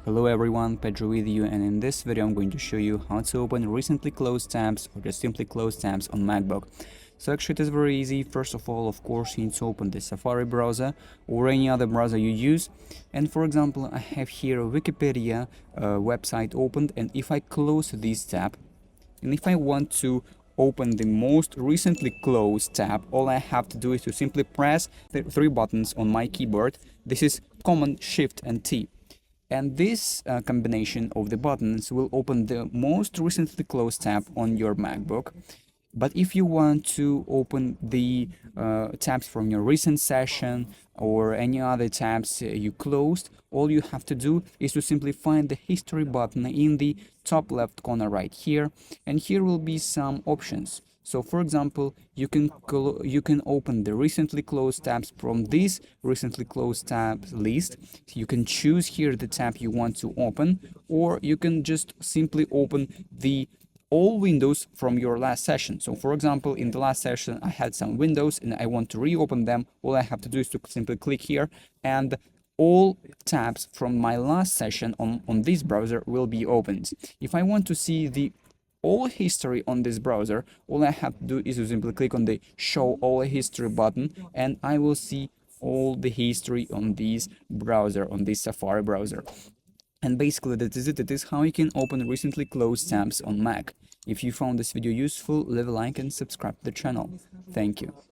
Hello everyone, Pedro with you, and in this video I'm going to show you how to open recently closed tabs or just simply closed tabs on MacBook. So actually it is very easy. First of all, of course, you need to open the Safari browser or any other browser you use. And for example, I have here a Wikipedia website opened, and if I close this tab, and if I want to open the most recently closed tab, all I have to do is to simply press the three buttons on my keyboard. This is Command, Shift and T. And this combination of the buttons will open the most recently closed tab on your MacBook. But if you want to open the tabs from your recent session or any other tabs you closed, all you have to do is to simply find the history button in the top left corner right here, and here will be some options. So for example, you can open the recently closed tabs from this recently closed tabs list. You can choose here the tab you want to open, or you can just simply open the all windows from your last session. So for example, in the last session I had some windows and I want to reopen them. All I have to do is to simply click here, and all tabs from my last session on this browser will be opened. If I want to see the all history on this browser, all I have to do is to simply click on the show all history button, and I will see all the history on this browser, on this Safari browser. And basically that is it. That is how you can open recently closed tabs on Mac. If you found this video useful, leave a like and subscribe to the channel. Thank you.